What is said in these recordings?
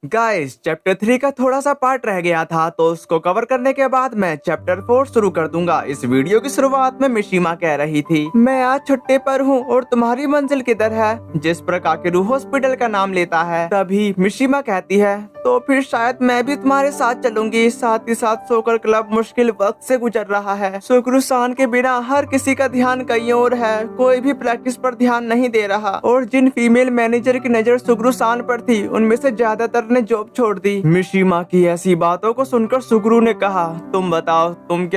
Guys chapter 3 का थोड़ा सा पार्ट रह गया था, तो उसको कवर करने के बाद मैं चैप्टर 4 शुरू कर दूंगा। इस वीडियो की शुरुआत में मिशिमा कह रही थी, मैं आज छुट्टी पर हूँ और तुम्हारी मंजिल किधर है, जिस पर काकेरू हॉस्पिटल का नाम लेता है। तभी मिशिमा कहती है, तो फिर शायद मैं भी तुम्हारे साथ चलूंगी। साथ ही साथ सोकर क्लब मुश्किल वक्त से गुजर रहा है। सुकरू-सान के बिना हर किसी का ध्यान कहीं और है, कोई भी प्रैक्टिस पर ध्यान नहीं दे रहा और जिन फीमेल मैनेजर की नजर सुकरू-सान पर थी, उनमें से ज्यादातर ने जॉब छोड़ दी। मिशिमा की ऐसी बातों को सुनकर सुकरू ने कहा, तुम बताओ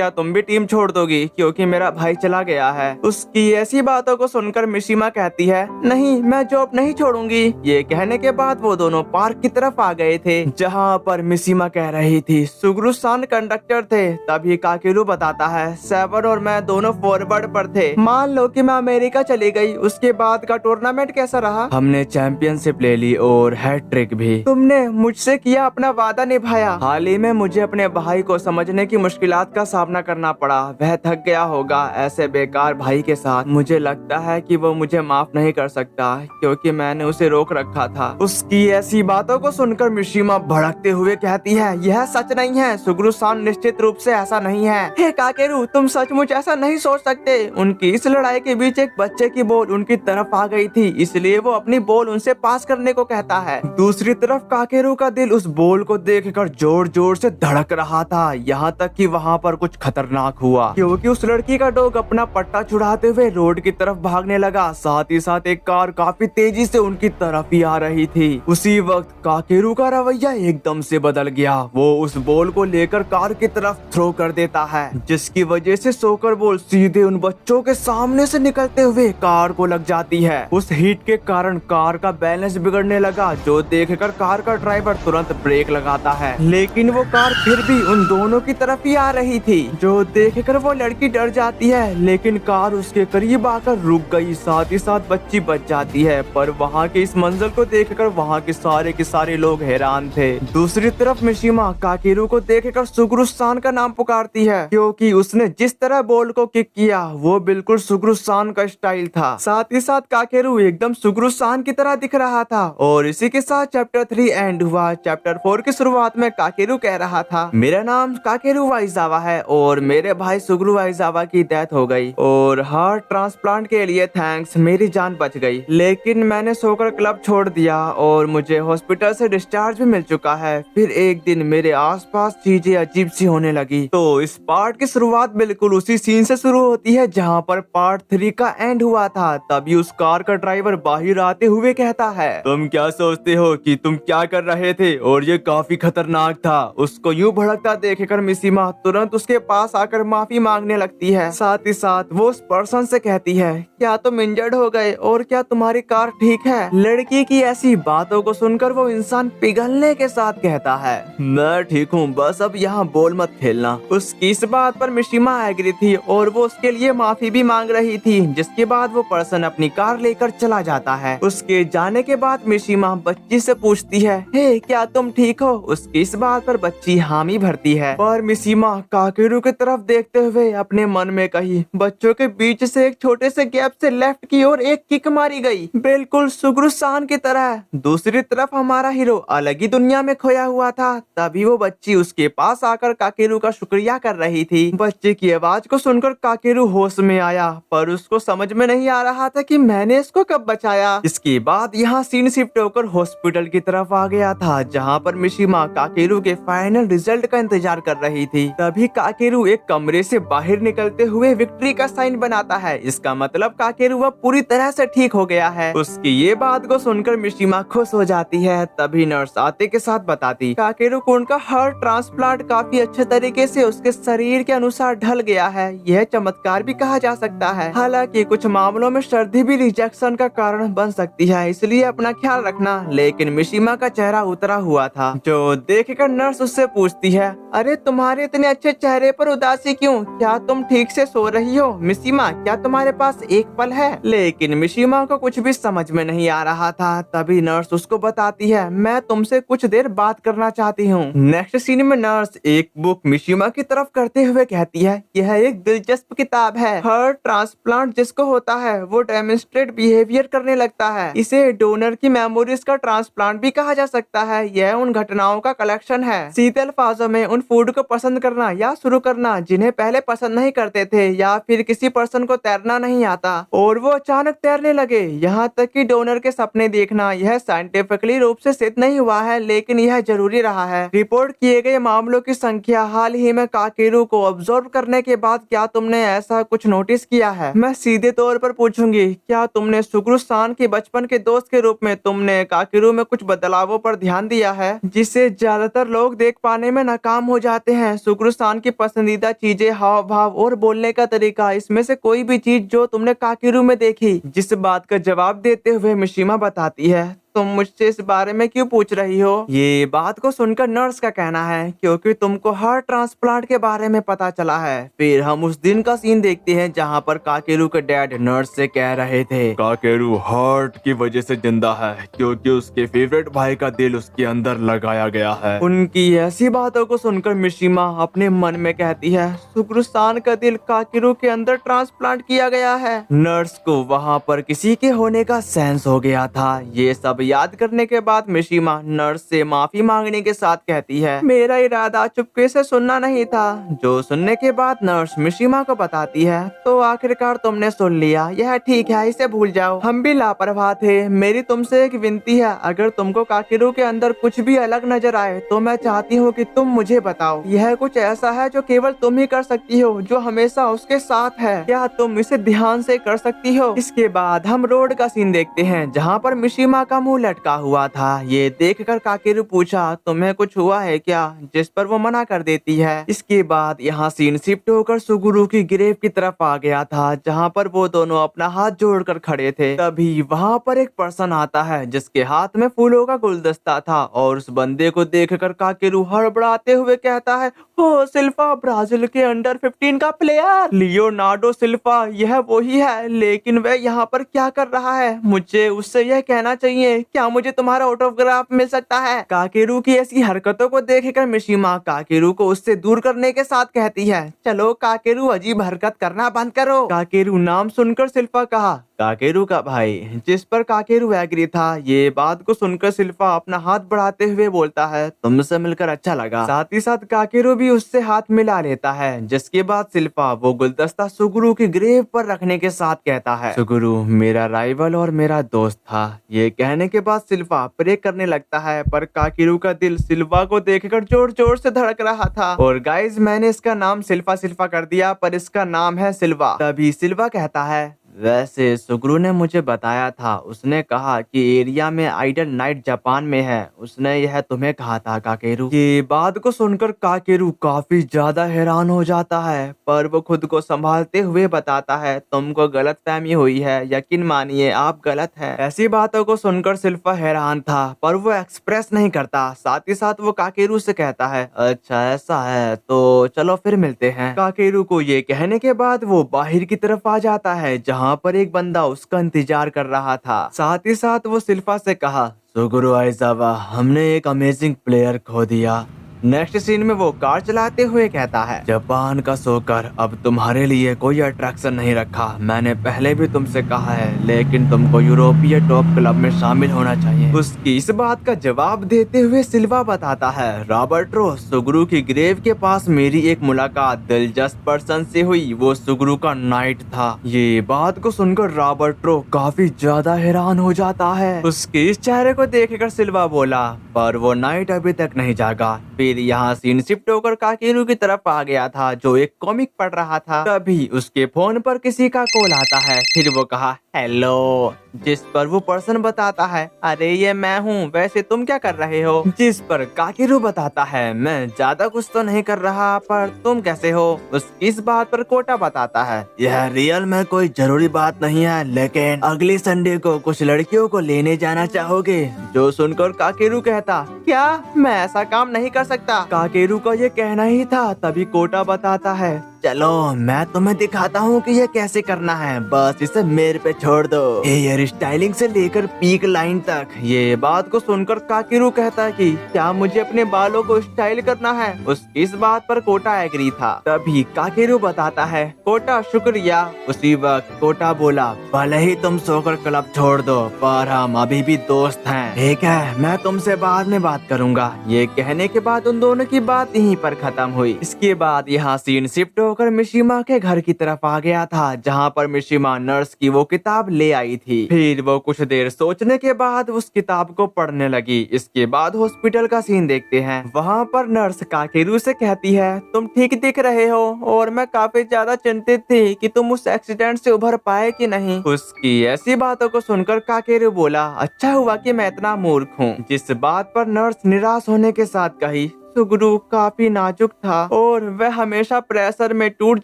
तुम भी टीम छोड़ दोगी क्योंकि मेरा भाई चला गया है। उसकी ऐसी बातों को सुनकर मिशिमा कहती है, नहीं मैं जॉब नहीं छोड़ूंगी। ये कहने के बाद वो दोनों पार्क की तरफ आ गए थे, जहाँ पर मिशिमा कह रही थी सुगरू-सान कंडक्टर थे। तभी काकेरू बताता है, सेवन और मैं दोनों फॉरवर्ड पर थे। मान लो कि मैं अमेरिका चली गई, उसके बाद का टूर्नामेंट कैसा रहा? हमने चैंपियनशिप ले ली और हैट्रिक भी। तुमने मुझसे किया अपना वादा निभाया। हाल ही में मुझे अपने भाई को समझने की मुश्किलात का सामना करना पड़ा। वह थक गया होगा ऐसे बेकार भाई के साथ। मुझे लगता है कि वो मुझे माफ नहीं कर सकता क्योंकि मैंने उसे रोक रखा था। उसकी ऐसी बातों को सुनकर मिशिमा भड़कते हुए कहती है, यह सच नहीं है। सुगरू-सान निश्चित रूप से ऐसा नहीं है। हे काकेरू, तुम सचमुच ऐसा नहीं सोच सकते। उनकी इस लड़ाई के बीच एक बच्चे की बॉल उनकी तरफ आ गई थी, इसलिए वो अपनी बॉल उनसे पास करने को कहता है। दूसरी तरफ काकेरू का दिल उस बॉल को देखकर जोर जोर से धड़क रहा था, यहाँ तक कि वहाँ पर कुछ खतरनाक हुआ क्योंकि उस लड़की का डॉग अपना पट्टा छुड़ाते हुए रोड की तरफ भागने लगा। साथ ही साथ एक कार काफी तेजी से उनकी तरफ ही आ रही थी। उसी वक्त काकेरू का रवैया एकदम से बदल गया। वो उस बॉल को लेकर कार की तरफ थ्रो कर देता है, जिसकी वजह से सोकर बॉल सीधे उन बच्चों के सामने से निकलते हुए कार को लग जाती है। उस हीट के कारण कार का बैलेंस बिगड़ने लगा, जो देखकर कार का ड्राइवर तुरंत ब्रेक लगाता है, लेकिन वो कार फिर भी उन दोनों की तरफ ही आ रही थी। जो देखकर वो लड़की डर जाती है, लेकिन कार उसके करीब आकर रुक गई। साथ ही साथ बच्ची बच जाती है, पर वहाँ के इस मंजर को देखकर वहाँ के सारे लोग हैरान थे। दूसरी तरफ मिशिमा काकेरू को देखकर सुगरू-सान का नाम पुकारती है, क्योंकि उसने जिस तरह बॉल को किक किया वो बिल्कुल सुगरू-सान का स्टाइल था। साथ ही साथ काकेरू एकदम सुगरू-सान की तरह दिख रहा था। और इसी के साथ चैप्टर 3 एंड हुआ। चैप्टर 4 की शुरुआत में काकेरू कह रहा था, मेरा नाम काकेरू वाइजावा है और मेरे भाई सुगरू वाइजावा की डेथ हो गई और हार्ट ट्रांसप्लांट के लिए थैंक्स, मेरी जान बच गई। लेकिन मैंने सोकर क्लब छोड़ दिया और मुझे हॉस्पिटल से डिस्चार्ज भी मिल चुका है। फिर एक दिन मेरे आसपास चीजें अजीब सी होने लगी। तो इस पार्ट की शुरुआत बिल्कुल उसी सीन से शुरू होती है जहाँ पर पार्ट 3 का एंड हुआ था। तभी उस कार का ड्राइवर बाहर आते हुए कहता है, तुम क्या सोचते हो कि तुम क्या कर रहे थे, और ये काफी खतरनाक था। उसको यूं भड़कता देखकर मिशिमा तुरंत उसके पास आकर माफी मांगने लगती है। साथ ही साथ वो उस पर्सन से कहती है, क्या तुम इंजर्ड हो गए और क्या तुम्हारी कार ठीक है? लड़की की ऐसी बातों को सुनकर वो इंसान पिघलने के साथ कहता है, मैं ठीक हूँ, बस अब यहाँ बॉल मत खेलना। उसकी इस बात पर मिशिमा एग्री थी और वो उसके लिए माफी भी मांग रही थी, जिसके बाद वो पर्सन अपनी कार लेकर चला जाता है। उसके जाने के बाद मिशिमा बच्ची से पूछती है, हे क्या तुम ठीक हो? उसकी इस बात पर बच्ची हामी भरती है, पर मिशिमा काकेरू की तरफ देखते हुए अपने मन में कही, बच्चों के बीच से एक छोटे से गैप से लेफ्ट की ओर एक किक मारी गई, बिल्कुल सुगरू-सान की तरह। दूसरी तरफ हमारा हीरो अलग ही दुनिया में खोया हुआ था। तभी वो बच्ची उसके पास आकर काकेरू का शुक्रिया कर रही थी। बच्चे की आवाज को सुनकर काकेरू होश में आया, पर उसको समझ में नहीं आ रहा था कि मैंने इसको कब बचाया। इसके बाद यहाँ सीन शिफ्ट होकर हॉस्पिटल की तरफ आ गया था, जहाँ पर मिशिमा काकेरू के फाइनल रिजल्ट का इंतजार कर रही थी। तभी काकेरू एक कमरे से बाहर निकलते हुए विक्ट्री का साइन बनाता है। इसका मतलब काकेरू अब पूरी तरह से ठीक हो गया है। उसकी ये बात को सुनकर मिशिमा खुश हो जाती है। तभी नर्स आते के साथ बताती, काकेरू को उनका हार्ट ट्रांसप्लांट काफी अच्छे तरीके से उसके शरीर के अनुसार ढल गया है। यह चमत्कार भी कहा जा सकता है। हालांकि कुछ मामलों में सर्दी भी रिजेक्शन का कारण बन सकती है, इसलिए अपना ख्याल रखना। लेकिन मिशिमा का चेहरा उतरा हुआ था, जो देखकर नर्स उससे पूछती है, अरे तुम्हारे इतने अच्छे चेहरे पर उदासी क्यों? क्या तुम ठीक से सो रही हो? मिशिमा, क्या तुम्हारे पास एक पल है? लेकिन मिशिमा को कुछ भी समझ में नहीं आ रहा था। तभी नर्स उसको बताती है, मैं तुमसे कुछ देर बात करना चाहती हूँ। नेक्स्ट सीन में नर्स एक बुक मिशिमा की तरफ करते हुए कहती है, यह एक दिलचस्प किताब है। हर ट्रांसप्लांट जिसको होता है वो डेमोन्स्ट्रेट बिहेवियर करने लगता है। इसे डोनर की मेमोरीज का ट्रांसप्लांट भी कहा जा सकता है। यह उन घटनाओं का कलेक्शन है। सीधे अल्फाजों में उन फूड को पसंद करना या शुरू करना जिन्हें पहले पसंद नहीं करते थे, या फिर किसी पर्सन को तैरना नहीं आता और वो अचानक तैरने लगे। यहाँ तक कि डोनर के सपने देखना। यह साइंटिफिकली रूप से सिद्ध नहीं हुआ है, लेकिन यह जरूरी रहा है। रिपोर्ट किए गए मामलों की संख्या हाल ही में काकेरू को ऑब्जर्व करने के बाद क्या तुमने ऐसा कुछ नोटिस किया है? मैं सीधे तौर पर पूछूंगी, क्या तुमने सुगुरु-सान के बचपन के दोस्त के रूप में तुमने काकेरू में कुछ बदलावों पर ध्यान दिया है जिसे ज्यादातर लोग देख पाने में नाकाम हो जाते हैं? सुगुरु-सान की पसंदीदा चीजें, हाव भाव और बोलने का तरीका, इसमें से कोई भी चीज जो तुमने काकेरू में देखी? जिस बात का जवाब देते हुए मिशिमा बताती है, तुम मुझसे इस बारे में क्यों पूछ रही हो? ये बात को सुनकर नर्स का कहना है, क्योंकि तुमको हर ट्रांसप्लांट के बारे में पता चला है। फिर हम उस दिन का सीन देखते हैं जहाँ पर काकेरू के डैड नर्स से कह रहे थे, काकेरू हार्ट की वजह से जिंदा है क्योंकि उसके फेवरेट भाई का दिल उसके अंदर लगाया गया है। उनकी ऐसी बातों को सुनकर मिशिमा अपने मन में कहती है, सुगुरु-सान का दिल काकेरू के अंदर ट्रांसप्लांट किया गया है। नर्स को वहाँ पर किसी के होने का सेंस हो गया था। ये सब याद करने के बाद मिशिमा नर्स से माफी मांगने के साथ कहती है, मेरा इरादा चुपके से सुनना नहीं था। जो सुनने के बाद नर्स मिशिमा को बताती है, तो आखिरकार तुमने सुन लिया, यह ठीक है, इसे भूल जाओ। हम भी लापरवाह थे। मेरी तुमसे एक विनती है, अगर तुमको काकेरू के अंदर कुछ भी अलग नजर आए तो मैं चाहती हूँ कि तुम मुझे बताओ। यह कुछ ऐसा है जो केवल तुम ही कर सकती हो, जो हमेशा उसके साथ है। क्या तुम इसे ध्यान से कर सकती हो? इसके बाद हम रोड का सीन देखते हैं जहाँ पर मिशिमा का मुंह लटका हुआ था। ये देखकर काकेरू पूछा, तुम्हें कुछ हुआ है क्या? जिस पर वो मना कर देती है। इसके बाद यहाँ सीन शिफ्ट होकर सुगुरु की ग्रेव की तरफ आ गया था, जहाँ पर वो दोनों अपना हाथ जोड़कर खड़े थे। तभी वहाँ पर एक पर्सन आता है जिसके हाथ में फूलों का गुलदस्ता था, और उस बंदे को देखकर काकेरू हड़बड़ाते हुए कहता है, ओ सिल्फा, ब्राजील के अंडर 15 का प्लेयर लियोनार्डो सिल्फा। यह वही है, लेकिन वह यहाँ पर क्या कर रहा है? मुझे उससे यह कहना चाहिए, क्या मुझे तुम्हारा ऑटोग्राफ मिल सकता है? काकेरू की ऐसी हरकतों को देखकर मिशिमा काकेरू को उससे दूर करने के साथ कहती है, चलो काकेरू, अजीब हरकत करना बंद करो। काकेरू नाम सुनकर सिल्फा कहा, काकेरू का भाई, जिस पर काकेरू एग्री था। ये बात को सुनकर सिल्फा अपना हाथ बढ़ाते हुए बोलता है, तुमसे मिलकर अच्छा लगा। साथ ही साथ काकेरू भी उससे हाथ मिला लेता है, जिसके बाद सिल्फा वो गुलदस्ता सुगुरु की ग्रेव पर रखने के साथ कहता है, सुगुरु मेरा राइवल और मेरा दोस्त था। ये कहने के बाद सिल्फा प्रे करने लगता है, पर काकेरू का दिल सिल्फा को देखकर जोर जोर से धड़क रहा था। और गाइज, मैंने इसका नाम सिल्फा सिल्फा कर दिया, पर इसका नाम है सिल्वा। तभी सिल्वा कहता है, वैसे सुगुरु ने मुझे बताया था, उसने कहा कि एरिया में आइडल नाइट जापान में है। उसने यह तुम्हें कहा था काकेरू। ये बात को सुनकर काकेरू काफी ज्यादा हैरान हो जाता है, पर वो खुद को संभालते हुए बताता है, तुमको गलतफहमी हुई है, यकीन मानिए आप गलत है। ऐसी बातों को सुनकर सिल्फा हैरान था, पर वो एक्सप्रेस नहीं करता। साथ ही साथ वो काकेरू से कहता है, अच्छा ऐसा है तो चलो फिर मिलते हैं। काकेरू को ये कहने के बाद वो बाहर की तरफ आ जाता है, जहाँ पर एक बंदा उसका इंतजार कर रहा था। साथ ही साथ वो सिल्फा से कहा, सुगुरु आइजावा, हमने एक अमेजिंग प्लेयर खो दिया। नेक्स्ट सीन में वो कार चलाते हुए कहता है, जापान का सोकर अब तुम्हारे लिए कोई अट्रैक्शन नहीं रखा। मैंने पहले भी तुमसे कहा है, लेकिन तुमको यूरोपीय टॉप क्लब में शामिल होना चाहिए। उसकी इस बात का जवाब देते हुए सिल्वा बताता है, रॉबर्टो, सुगुरु की ग्रेव के पास मेरी एक मुलाकात दिलचस्प पर्सन से हुई। वो सुगुरु का नाइट था। ये बात को सुनकर रॉबर्टो काफी ज्यादा हैरान हो जाता है। उसके इस चेहरे को देखकर सिल्वा बोला, पर वो नाइट अभी तक नहीं जागा। फिर यहाँ सीन शिफ्ट होकर काकेरू की तरफ आ गया था, जो एक कॉमिक पढ़ रहा था। तभी उसके फोन पर किसी का कॉल आता है। फिर वो कहा, हेलो, जिस पर वो पर्सन बताता है, अरे ये मैं हूँ, वैसे तुम क्या कर रहे हो? जिस पर काकेरू बताता है, मैं ज्यादा कुछ तो नहीं कर रहा, पर तुम कैसे हो? उसकी इस बात पर कोटा बताता है, यह रियल में कोई जरूरी बात नहीं है, लेकिन अगले संडे को कुछ लड़कियों को लेने जाना चाहोगे? जो सुनकर काकेरू कहता, क्या मैं ऐसा काम नहीं कर सकता? काकेरू का ये कहना ही था। तभी कोटा बताता है, चलो मैं तुम्हें दिखाता हूँ कि ये कैसे करना है, बस इसे मेरे पे छोड़ दो। हेयर स्टाइलिंग से लेकर पीक लाइन तक। ये बात को सुनकर काकेरू कहता है कि क्या मुझे अपने बालों को स्टाइल करना है। इस बात पर कोटा एग्री था। तभी काकेरू बताता है, कोटा शुक्रिया। उसी वक्त कोटा बोला, भले ही तुम सोकर क्लब छोड़ दो पर हम अभी भी दोस्त हैं। ठीक है, मैं तुमसे बाद में बात करूंगा। ये कहने के बाद उन दोनों की बात यहीं पर खत्म हुई। इसके बाद यहाँ सीन शिफ्ट होकर मिशिमा के घर की तरफ आ गया था, जहाँ पर मिशिमा नर्स की वो किताब ले आई थी। फिर वो कुछ देर सोचने के बाद उस किताब को पढ़ने लगी। इसके बाद हॉस्पिटल का सीन देखते हैं। वहाँ पर नर्स काकेरू से कहती है, तुम ठीक दिख रहे हो और मैं काफी ज्यादा चिंतित थी कि तुम उस एक्सीडेंट से उभर पाए कि नहीं। उसकी ऐसी बातों को सुनकर काकेरू बोला, अच्छा हुआ कि मैं इतना मूर्ख हूँ। जिस बात पर नर्स निराश होने के साथ कही, सुगरू काफी नाजुक था और वह हमेशा प्रेशर में टूट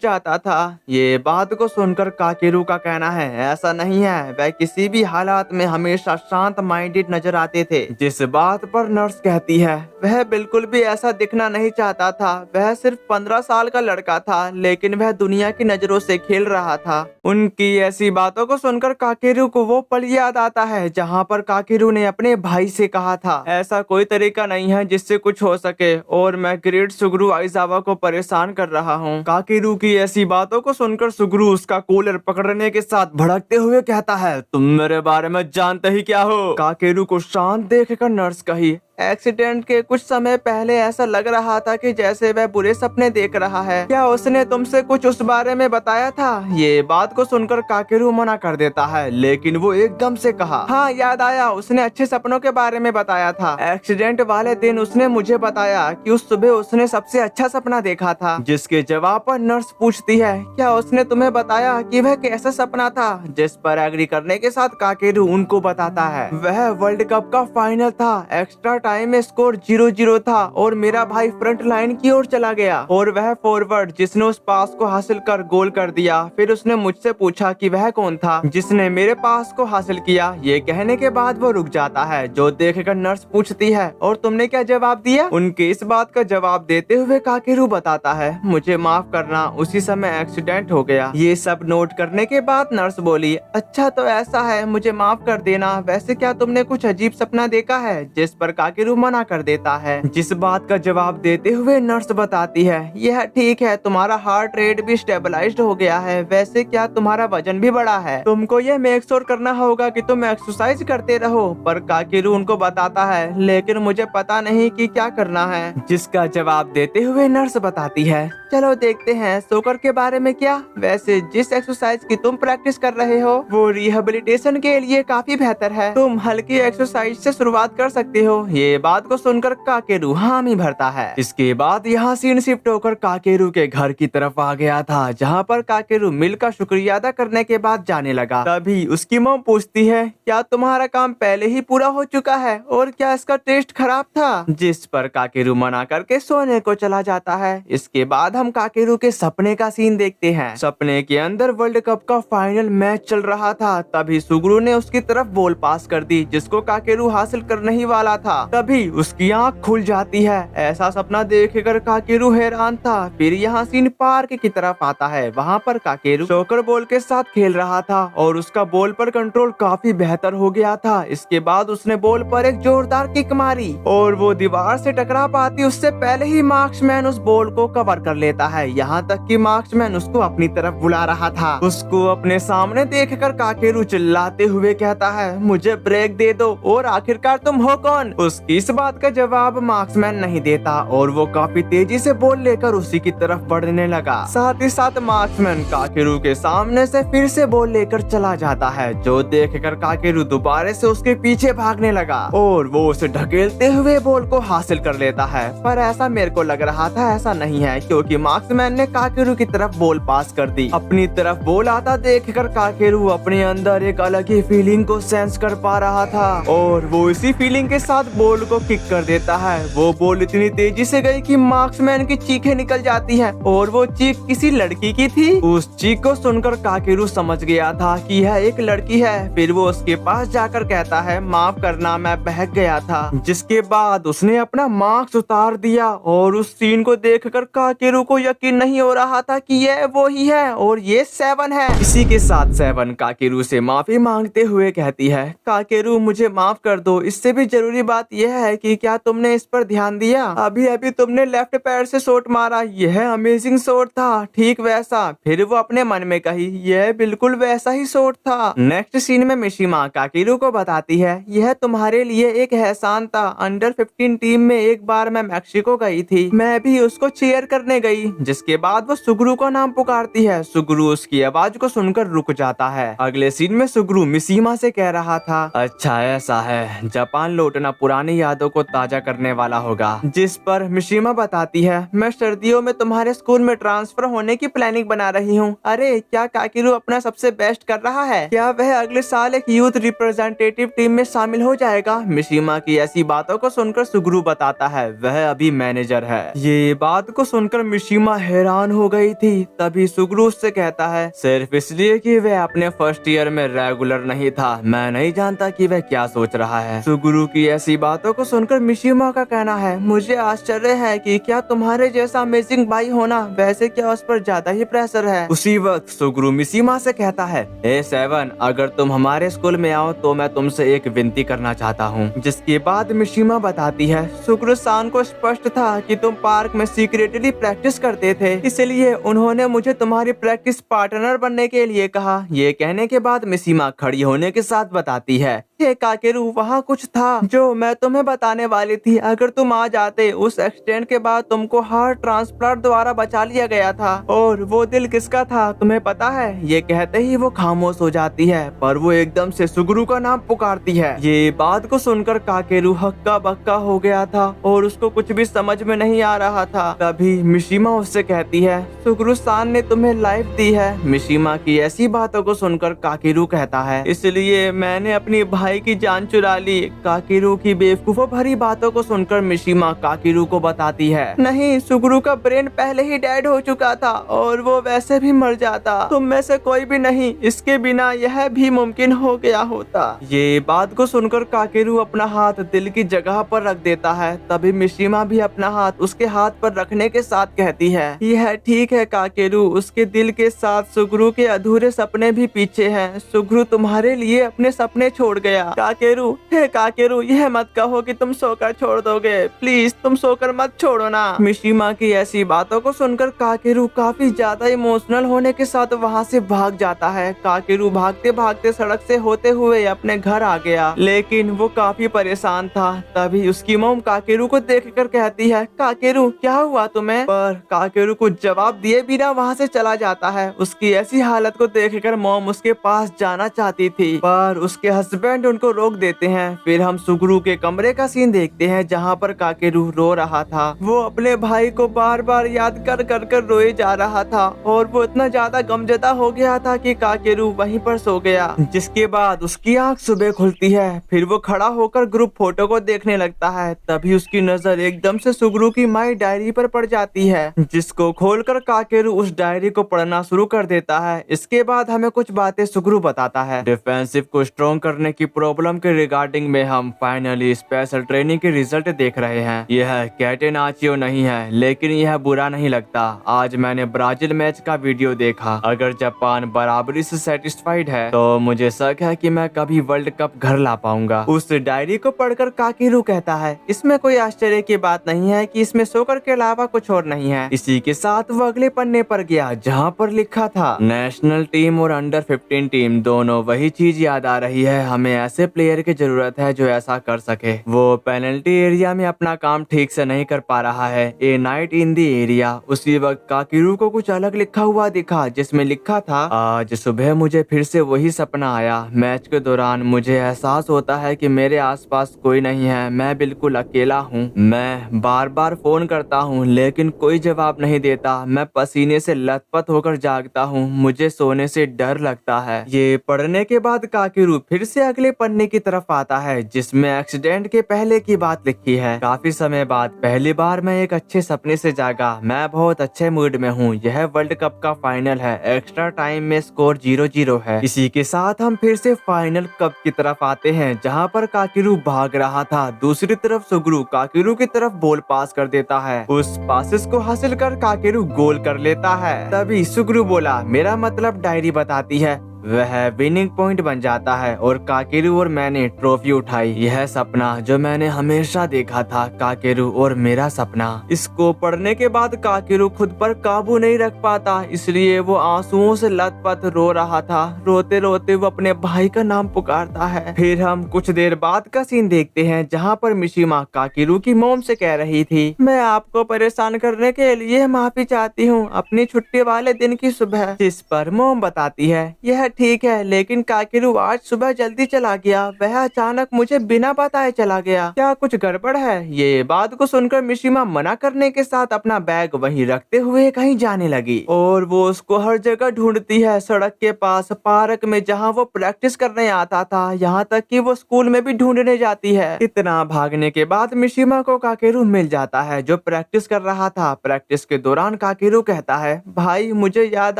जाता था। ये बात को सुनकर काकेरू का कहना है, ऐसा नहीं है, वह किसी भी हालात में हमेशा शांत माइंडेड नजर आते थे। जिस बात पर नर्स कहती है, वह बिल्कुल भी ऐसा दिखना नहीं चाहता था। वह सिर्फ 15 साल का लड़का था, लेकिन वह दुनिया की नजरों से खेल रहा था। उनकी ऐसी बातों को सुनकर काकेरू को वो पल याद आता है जहाँ पर काकेरू ने अपने भाई से कहा था, ऐसा कोई तरीका नहीं है जिससे कुछ हो सके और मैं ग्रेट सुगरू आइजावा को परेशान कर रहा हूँ। काकेरू की ऐसी बातों को सुनकर सुगरू उसका कूलर पकड़ने के साथ भड़कते हुए कहता है, तुम मेरे बारे में जानते ही क्या हो। काकेरू को शांत देखकर नर्स कही, एक्सीडेंट के कुछ समय पहले ऐसा लग रहा था कि जैसे वह बुरे सपने देख रहा है। क्या उसने तुमसे कुछ उस बारे में बताया था? ये बात को सुनकर काकेरू मना कर देता है, लेकिन वो एकदम से कहा, हाँ याद आया, उसने अच्छे सपनों के बारे में बताया था। एक्सीडेंट वाले दिन उसने मुझे बताया कि उस सुबह उसने सबसे अच्छा सपना देखा था। जिसके जवाब पर नर्स पूछती है, क्या उसने तुम्हें बताया कि वह कैसा सपना था? जिस पर एग्री करने के साथ काकेरू उनको बताता है, वह वर्ल्ड कप का फाइनल था। एक्स्ट्रा टाइम में स्कोर 0-0 था और मेरा भाई फ्रंट लाइन की ओर चला गया और वह फॉरवर्ड जिसने उस पास को हासिल कर गोल कर दिया। फिर उसने मुझसे पूछा कि वह कौन था जिसने मेरे पास को हासिल किया। ये कहने के बाद वो रुक जाता है, जो देखकर नर्स पूछती है, और तुमने क्या जवाब दिया? उनके इस बात का जवाब देते हुए काकेरू बताता है, मुझे माफ करना, उसी समय एक्सीडेंट हो गया। ये सब नोट करने के बाद नर्स बोली, अच्छा तो ऐसा है, मुझे माफ कर देना। वैसे क्या तुमने कुछ अजीब सपना देखा है? जिस पर काकेरू मना कर देता है। जिस बात का जवाब देते हुए नर्स बताती है, यह ठीक है, तुम्हारा हार्ट रेट भी स्टेबलाइज्ड हो गया है। वैसे क्या तुम्हारा वजन भी बढ़ा है? तुमको यह मेक श्योर करना होगा कि तुम एक्सरसाइज करते रहो। पर काकेरू उनको बताता है, लेकिन मुझे पता नहीं कि क्या करना है। जिसका जवाब देते हुए नर्स बताती है, चलो देखते हैं सोकर के बारे में क्या। वैसे जिस एक्सरसाइज की तुम प्रैक्टिस कर रहे हो वो रिहेबिलिटेशन के लिए काफी बेहतर है। तुम हल्की एक्सरसाइज से शुरुआत कर सकते हो। ये बात को सुनकर काकेरू हामी भरता है। इसके बाद यहाँ सीन शिफ्ट होकर काकेरू के घर की तरफ आ गया था, जहाँ पर काकेरू मिल का शुक्रिया अदा करने के बाद जाने लगा। तभी उसकी मॉम पूछती है, क्या तुम्हारा काम पहले ही पूरा हो चुका है और क्या इसका टेस्ट खराब था? जिस पर काकेरू मना करके सोने को चला जाता है। इसके बाद हम काकेरू के सपने का सीन देखते हैं। सपने के अंदर वर्ल्ड कप का फाइनल मैच चल रहा था। तभी सुगरू ने उसकी तरफ बॉल पास कर दी, जिसको काकेरू हासिल करने ही वाला था। तभी उसकी आंख खुल जाती है। ऐसा सपना देखकर काकेरू हैरान था। फिर यहाँ सीन पार्क की तरफ आता है। वहाँ पर काकेरू सॉकर बॉल के साथ खेल रहा था और उसका बॉल पर कंट्रोल काफी बेहतर हो गया था। इसके बाद उसने बॉल पर एक जोरदार किक मारी और वो दीवार से टकरा पाती उससे पहले ही मार्क्समैन उस बॉल को कवर कर लेता है। यहाँ तक कि मार्क्समैन उसको अपनी तरफ बुला रहा था। उसको अपने सामने देखकर काकेरू चिल्लाते हुए कहता है, मुझे ब्रेक दे दो और आखिरकार तुम हो कौन? उसकी इस बात का जवाब मार्क्समैन नहीं देता और वो काफी तेजी से बॉल लेकर उसी की तरफ बढ़ने लगा। साथ ही साथ मार्क्समैन काकेरू के सामने से फिर से बॉल लेकर चला जाता है, जो देखकर काकेरू दोबारा से उसके पीछे भागने लगा और वो उसे ढकेलते हुए बॉल को हासिल कर लेता है। पर ऐसा मेरे को लग रहा था ऐसा नहीं है, क्योंकि मार्क्समैन ने काकेरू की तरफ बॉल पास कर दी। अपनी तरफ बॉल आता देखकर काकेरू अपने अंदर एक अलग ही फीलिंग को सेंस कर पा रहा था और वो इसी फीलिंग के साथ बॉल बॉल को किक कर देता है। वो बॉल इतनी तेजी से गई कि मार्क्समैन की चीखें निकल जाती हैं और वो चीख किसी लड़की की थी। उस चीख को सुनकर काकेरू समझ गया था कि यह एक लड़की है। फिर वो उसके पास जाकर कहता है, माफ करना, मैं बहक गया था। जिसके बाद उसने अपना मास्क उतार दिया और उस सीन को देखकर काकेरू को यकीन नहीं हो रहा था कि यह वो ही है और ये 7 है। इसी के साथ 7 काकेरू से माफी मांगते हुए कहती है, काकेरू मुझे माफ कर दो। इससे भी जरूरी बात यह है कि क्या तुमने इस पर ध्यान दिया? अभी अभी तुमने लेफ्ट पैर से शॉट मारा, यह अमेजिंग शॉट था, ठीक वैसा। फिर वो अपने मन में कही, यह बिल्कुल वैसा ही शॉट था। नेक्स्ट सीन में मिशिमा काकेरू को बताती है, यह तुम्हारे लिए एक एहसान था। अंडर 15 टीम में एक बार मैं मैक्सिको गई थी, मैं भी उसको चीयर करने गई। जिसके बाद वो सुगरू का नाम पुकारती है। सुगरू उसकी आवाज को सुनकर रुक जाता है। अगले सीन में सुगरू मिशिमा से कह रहा था, अच्छा ऐसा है, जापान लौटना पुरानी यादों को ताजा करने वाला होगा। जिस पर मिशिमा बताती है, मैं सर्दियों में तुम्हारे स्कूल में ट्रांसफर होने की प्लानिंग बना रही हूँ। अरे क्या काकेरू अपना सबसे बेस्ट कर रहा है? क्या वह अगले साल एक यूथ रिप्रेजेंटेटिव टीम में शामिल हो जाएगा? मिशिमा की ऐसी बातों को सुनकर सुगरू बताता है, वह अभी मैनेजर है। ये बात को सुनकर मिशिमा हैरान हो गई थी। तभी सुगरू उससे कहता है, सिर्फ इसलिए कि वह अपने फर्स्ट ईयर में रेगुलर नहीं था, मैं नहीं जानता कि वह क्या सोच रहा है। सुगरू की ऐसी बातों को सुनकर मिशिमा का कहना है, मुझे आश्चर्य है कि क्या तुम्हारे जैसा अमेजिंग भाई होना, वैसे क्या उस पर ज्यादा ही प्रेशर है। उसी वक्त सुगरू मिशिमा से कहता है, ए 7, अगर तुम हमारे स्कूल में आओ तो मैं तुमसे एक विनती करना चाहता हूँ। जिसके बाद मिशिमा बताती है, सुगरू सान को स्पष्ट था कि तुम पार्क में सीक्रेटली प्रैक्टिस करते थे, इसलिए उन्होंने मुझे तुम्हारी प्रैक्टिस पार्टनर बनने के लिए कहा। ये कहने के बाद मिशिमा खड़ी होने के साथ बताती है, हे काकेरू, वहाँ कुछ था जो मैं तुम्हें बताने वाली थी। अगर तुम आ जाते, उस एक्सीडेंट के बाद तुमको हार्ट ट्रांसप्लांट द्वारा बचा लिया गया था। और वो दिल किसका था तुम्हें पता है? ये कहते ही वो खामोश हो जाती है, पर वो एकदम से सुगरू का नाम पुकारती है। ये बात को सुनकर काकेरू हक्का बक्का हो गया था और उसको कुछ भी समझ में नहीं आ रहा था। तभी मिशिमा उससे कहती है, सुगरू सान ने तुम्हें लाइफ दी है। मिशिमा की ऐसी बातों को सुनकर काकेरू कहता है, इसलिए मैंने अपनी भाई की जान चुरा ली। काकेरू की बेवकूफों भरी बातों को सुनकर मिशिमा काकेरू को बताती है, नहीं, सुगरू का ब्रेन पहले ही डेड हो चुका था और वो वैसे भी मर जाता। तुम में से कोई भी नहीं, इसके बिना यह भी मुमकिन हो गया होता। ये बात को सुनकर काकेरू अपना हाथ दिल की जगह पर रख देता है। तभी मिशिमा भी अपना हाथ उसके हाथ पर रखने के साथ कहती है, यह ठीक है काकेरू, उसके दिल के साथ सुगरू के अधूरे सपने भी पीछे हैं। सुगरू तुम्हारे लिए अपने सपने छोड़ गया। काकेरू, हे काकेरू, यह मत कहो कि तुम सोकर छोड़ दोगे, प्लीज तुम सोकर मत छोड़ो ना। मिशिमा की ऐसी बातों को सुनकर काकेरू काफी ज्यादा इमोशनल होने के साथ वहाँ से भाग जाता है। काकेरू भागते भागते सड़क से होते हुए अपने घर आ गया, लेकिन वो काफी परेशान था। तभी उसकी मॉम काकेरू को देखकर कहती है, काकेरू क्या हुआ तुम्हें? पर काकेरू कुछ जवाब दिए बिना वहाँ से चला जाता है। उसकी ऐसी हालत को देखकर मॉम उसके पास जाना चाहती थी, पर उसके हस्बैंड उनको रोक देते हैं। फिर हम सुगरू के कमरे का सीन देखते हैं, जहाँ पर काकेरू रो रहा था। वो अपने भाई को बार बार याद कर कर कर रोए जा रहा था और वो इतना ज्यादा गमजदा हो गया था कि काकेरू वहीं पर सो गया। जिसके बाद उसकी आंख सुबह खुलती है। फिर वो खड़ा होकर ग्रुप फोटो को देखने लगता है। तभी उसकी नजर एकदम से सुगरू की माई डायरी पर पड़ जाती है, जिसको खोलकर काकेरू उस डायरी को पढ़ना शुरू कर देता है। इसके बाद हमें कुछ बातें सुगरू बताता है। डिफेंसिव को स्ट्रॉन्ग करने की प्रॉब्लम के रिगार्डिंग में हम फाइनली स्पेशल ट्रेनिंग के रिजल्ट देख रहे हैं। यह कैटेनाचियो नहीं है, लेकिन यह बुरा नहीं लगता। आज मैंने ब्राजील मैच का वीडियो देखा। अगर जापान बराबरी से सेटिस्फाइड है तो मुझे शक है कि मैं कभी वर्ल्ड कप घर ला पाऊंगा। उस डायरी को पढ़कर काकेरू कहता है, इसमें कोई आश्चर्य की बात नहीं है कि इसमें सोकर के अलावा कुछ और नहीं है। इसी के साथ वो अगले पन्ने पर गया, जहाँ पर लिखा था, नेशनल टीम और अंडर 15 टीम दोनों वही चीज याद आ रही है। हमें ऐसे प्लेयर की जरूरत है जो ऐसा कर सके। वो पेनल्टी एरिया में अपना काम ठीक से नहीं कर पा रहा है। ए नाइट इन दी एरिया। उसी वक्त काकेरू को कुछ अलग लिखा हुआ दिखा, जिसमें लिखा था, आज सुबह मुझे फिर से वही सपना आया। मैच के दौरान मुझे एहसास होता है कि मेरे आसपास कोई नहीं है, मैं बिल्कुल अकेला हूँ। मैं बार बार फोन करता हूँ लेकिन कोई जवाब नहीं देता। मैं पसीने से लथपथ होकर जागता हूँ, मुझे सोने से डर लगता है। ये पढ़ने के बाद काकेरू फिर से अगले पन्ने की तरफ आता है जिसमें एक्सीडेंट के पहले की बात लिखी है। काफी समय बाद पहली बार मैं एक अच्छे सपने से जागा। मैं बहुत अच्छे मूड में हूँ। यह वर्ल्ड कप का फाइनल है। एक्स्ट्रा टाइम में स्कोर 0-0 है। इसी के साथ हम फिर से फाइनल कप की तरफ आते हैं जहाँ पर काकिरू भाग रहा था। दूसरी तरफ सुगरू काकिरू की तरफ बॉल पास कर देता है। उस पासिस को हासिल कर काकिरू गोल कर लेता है। तभी सुगरू बोला, मेरा मतलब डायरी बताती है। वह विनिंग पॉइंट बन जाता है और काकेरू और मैंने ट्रॉफी उठाई। यह सपना जो मैंने हमेशा देखा था, काकेरू और मेरा सपना। इसको पढ़ने के बाद काकेरू खुद पर काबू नहीं रख पाता, इसलिए वो आंसुओं से लथपथ रो रहा था। रोते रोते वो अपने भाई का नाम पुकारता है। फिर हम कुछ देर बाद का सीन देखते हैं जहाँ पर मिशिमा काकेरू की मॉम से कह रही थी, मैं आपको परेशान करने के लिए माफी चाहती हूँ अपनी छुट्टी वाले दिन की सुबह। जिस पर मॉम बताती है, यह ठीक है, लेकिन काकेरू आज सुबह जल्दी चला गया। वह अचानक मुझे बिना बताए चला गया। क्या कुछ गड़बड़ है? ये बात को सुनकर मिशिमा मना करने के साथ अपना बैग वहीं रखते हुए कहीं जाने लगी और वो उसको हर जगह ढूंढती है। सड़क के पास, पार्क में जहाँ वो प्रैक्टिस करने आता था, यहाँ तक कि वो स्कूल में भी ढूंढने जाती है। इतना भागने के बाद मिशिमा को काकेरू मिल जाता है जो प्रैक्टिस कर रहा था। प्रैक्टिस के दौरान काकेरू कहता है, भाई मुझे याद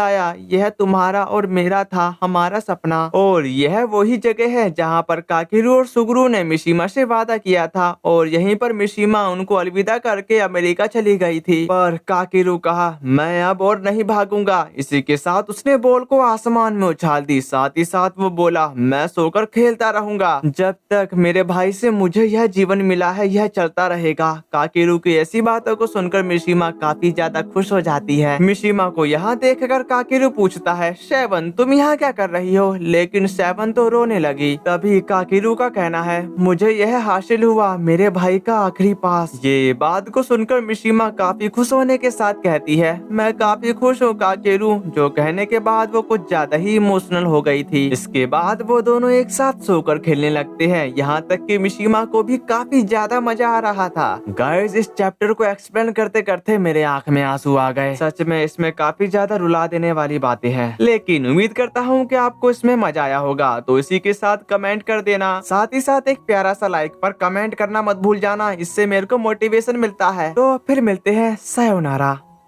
आया, यह तुम्हारा और मेरा था, हमारा सपना। और यह वही जगह है जहाँ पर काकेरू और सुगरू ने मिशिमा से वादा किया था और यहीं पर मिशिमा उनको अलविदा करके अमेरिका चली गई थी। पर काकेरू कहा, मैं अब और नहीं भागूंगा। इसी के साथ उसने बॉल को आसमान में उछाल दी। साथ ही साथ वो बोला, मैं सोकर खेलता रहूंगा जब तक मेरे भाई से मुझे यह जीवन मिला है, यह चलता रहेगा। काकेरू की ऐसी बातों को सुनकर मिशिमा काफी ज्यादा खुश हो जाती है। मिशिमा को यहाँ देखकर काकेरू पूछता है, सेवन तुम यहाँ क्या कर रही हो? लेकिन सेवन तो रोने लगी। तभी काकेरू का कहना है, मुझे यह हासिल हुआ, मेरे भाई का आखिरी पास। ये बात को सुनकर मिशिमा काफी खुश होने के साथ कहती है, मैं काफी खुश हूँ काकेरू। जो कहने के बाद वो कुछ ज्यादा ही इमोशनल हो गई थी। इसके बाद वो दोनों एक साथ सोकर खेलने लगते हैं। यहाँ तक कि मिशिमा को भी काफी ज्यादा मजा आ रहा था। गाइस, इस चैप्टर को एक्सप्लेन करते करते मेरे आंख में आंसू आ गए। सच में इसमें काफी ज्यादा रुला देने वाली बातें हैं, लेकिन उम्मीद करता हूँ कि आपको इसमें मजा आया होगा। तो इसी के साथ कमेंट कर देना, साथ ही साथ एक प्यारा सा लाइक पर कमेंट करना मत भूल जाना, इससे मेरे को मोटिवेशन मिलता है। तो फिर मिलते हैं, सायोनारा।